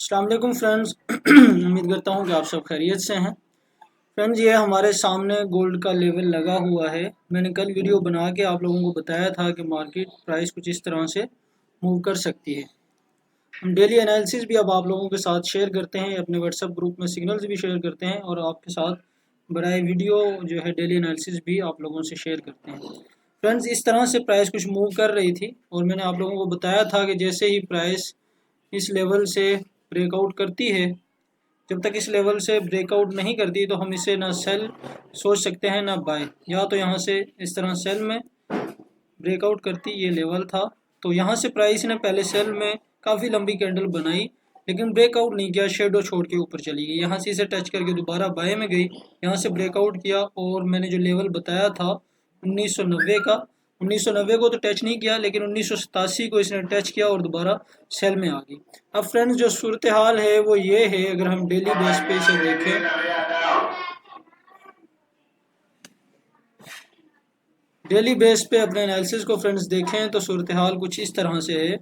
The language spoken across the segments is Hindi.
अस्सलाम वालेकुम फ्रेंड्स। उम्मीद करता हूँ कि आप सब खैरियत से हैं। फ्रेंड्स, ये हमारे सामने गोल्ड का लेवल लगा हुआ है। मैंने कल वीडियो बना के आप लोगों को बताया था कि मार्केट प्राइस कुछ इस तरह से मूव कर सकती है। हम डेली एनालिसिस भी अब आप लोगों के साथ शेयर करते हैं, अपने व्हाट्सएप ग्रुप में सिग्नल्स भी शेयर करते हैं और आपके साथ बराए वीडियो जो है डेली एनालिसिस भी आप लोगों से शेयर करते हैं। फ्रेंड्स, इस तरह से प्राइस कुछ मूव कर रही थी और मैंने आप लोगों को बताया था कि जैसे ही प्राइस इस लेवल से ब्रेकआउट करती है, जब तक इस लेवल से ब्रेकआउट नहीं करती तो हम इसे ना सेल सोच सकते हैं ना बाय। या तो यहाँ से इस तरह सेल में ब्रेकआउट करती, ये लेवल था, तो यहाँ से प्राइस ने पहले सेल में काफ़ी लंबी कैंडल बनाई लेकिन ब्रेकआउट नहीं किया, शेडो छोड़ के ऊपर चली गई। यहाँ से इसे टच करके दोबारा बाय में गई, यहाँ से ब्रेकआउट किया और मैंने जो लेवल बताया था 1990 का, 1990 को तो टच नहीं किया लेकिन 1987 को इसने टच किया और दोबारा सेल में आ गई। अब फ्रेंड्स, जो सूरत हाल है वो ये है, अगर हम डेली बेस पे इसे देखें, डेली बेस पे अपने एनालिसिस को फ्रेंड्स देखें तो सूरत हाल कुछ इस तरह से है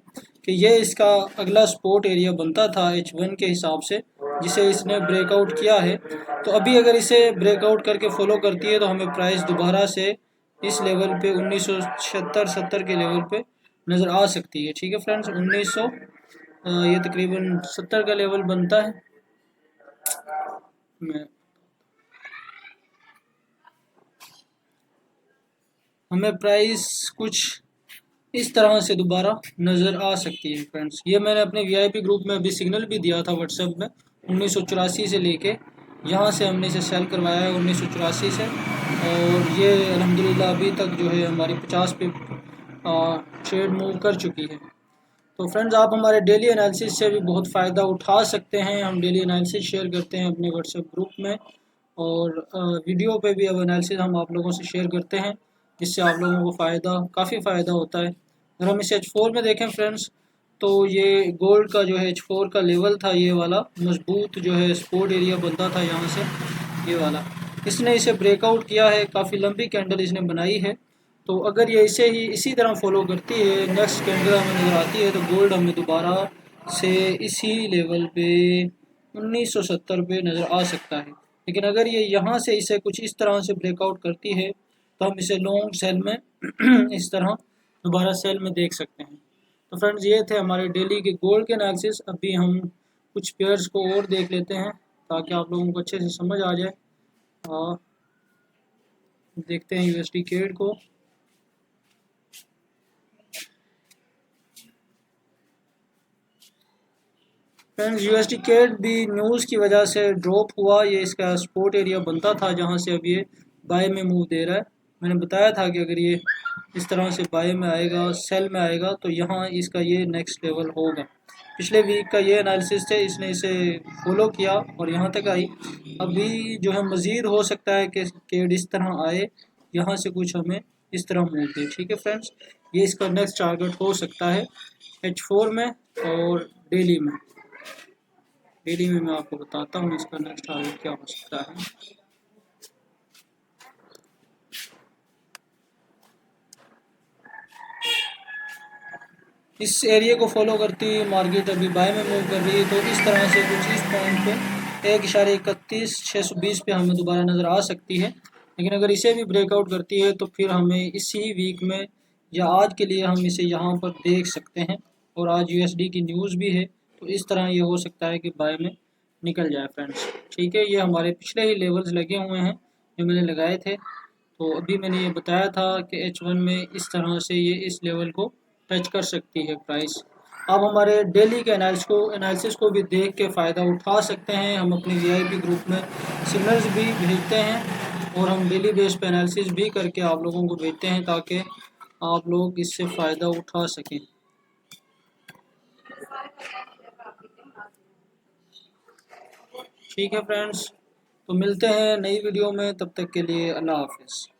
कि ये इसका अगला सपोर्ट एरिया बनता था H1 के हिसाब से, जिसे इसने ब्रेकआउट किया है। तो अभी अगर इसे ब्रेकआउट करके फॉलो करती है तो हमें प्राइस दोबारा से इस लेवल पे 1976-70 के लेवल पे नज़र आ सकती है। ठीक है फ्रेंड्स, 1900 ये तकरीबन 70 का लेवल बनता है। मैं हमें प्राइस कुछ इस तरह से दोबारा नज़र आ सकती है फ्रेंड्स। ये मैंने अपने वीआईपी ग्रुप में अभी सिग्नल भी दिया था व्हाट्सएप में, 1984 से लेके यहाँ से हमने इसे सेल करवाया है 1984 से, और ये अल्हम्दुलिल्लाह अभी तक जो है हमारी 50 पे ट्रेड मूव कर चुकी है। तो फ्रेंड्स, आप हमारे डेली एनालिसिस से भी बहुत फ़ायदा उठा सकते हैं। हम डेली एनालिसिस शेयर करते हैं अपने व्हाट्सएप ग्रुप में और वीडियो पे भी अब एनालिसिस हम आप लोगों से शेयर करते हैं, जिससे आप लोगों को काफ़ी फ़ायदा होता है। अगर हम इसे H4 में देखें फ्रेंड्स, तो ये गोल्ड का जो है H4 का लेवल था, ये वाला मजबूत जो है सपोर्ट एरिया बनता था यहाँ से, ये वाला इसने इसे ब्रेकआउट किया है, काफ़ी लंबी कैंडल इसने बनाई है। तो अगर ये इसे ही इसी तरह फॉलो करती है, नेक्स्ट कैंडल हमें नज़र आती है, तो गोल्ड हमें दोबारा से इसी लेवल पे 1970 पे नज़र आ सकता है। लेकिन अगर ये यहाँ से इसे कुछ इस तरह से ब्रेकआउट करती है तो हम इसे लॉन्ग सेल में इस तरह दोबारा सेल में देख सकते हैं। तो फ्रेंड्स, ये थे हमारे डेली के गोल्ड के एनालिसिस। अभी हम कुछ पेयर्स को और देख लेते हैं ताकि आप लोगों को अच्छे से समझ आ जाए। देखते हैं यूएसडी केड को। फ्रेंड्स, यूएसडी केड भी न्यूज़ की वजह से ड्रॉप हुआ। ये इसका सपोर्ट एरिया बनता था जहां से अब ये बाय में मूव दे रहा है। मैंने बताया था कि अगर ये इस तरह से बाय में आएगा, सेल में आएगा, तो यहाँ इसका ये नेक्स्ट लेवल होगा। पिछले वीक का ये एनालिसिस थे, इसने इसे फॉलो किया और यहाँ तक आई। अभी जो है मज़ीद हो सकता है कि केड इस तरह आए, यहाँ से कुछ हमें इस तरह मूव दे। ठीक है फ्रेंड्स, ये इसका नेक्स्ट टारगेट हो सकता है H4 में और डेली में। डेली में मैं आपको बताता हूँ इसका नेक्स्ट टारगेट क्या हो सकता है। इस एरिया को फॉलो करती मार्केट अभी बाय में मूव कर रही है, तो इस तरह से कुछ इस पॉइंट पे 1.31,620 पे हमें दोबारा नज़र आ सकती है। लेकिन अगर इसे भी ब्रेकआउट करती है तो फिर हमें इसी वीक में या आज के लिए हम इसे यहाँ पर देख सकते हैं। और आज यूएसडी की न्यूज़ भी है, तो इस तरह ये हो सकता है कि बाय में निकल जाए फ्रेंड्स। ठीक है, ये हमारे पिछले ही लेवल्स लगे हुए हैं जो मैंने लगाए थे। तो अभी मैंने ये बताया था कि H1 में इस तरह से ये इस लेवल को टच कर सकती है प्राइस। आप हमारे डेली के एनालिसिस को भी देख के फ़ायदा उठा सकते हैं। हम अपने वीआईपी ग्रुप में सिग्नल्स भी भेजते हैं और हम डेली बेस पे एनालिसिस भी करके आप लोगों को भेजते हैं ताकि आप लोग इससे फ़ायदा उठा सकें। ठीक है फ्रेंड्स, तो मिलते हैं नई वीडियो में, तब तक के लिए अल्लाह हाफिज़।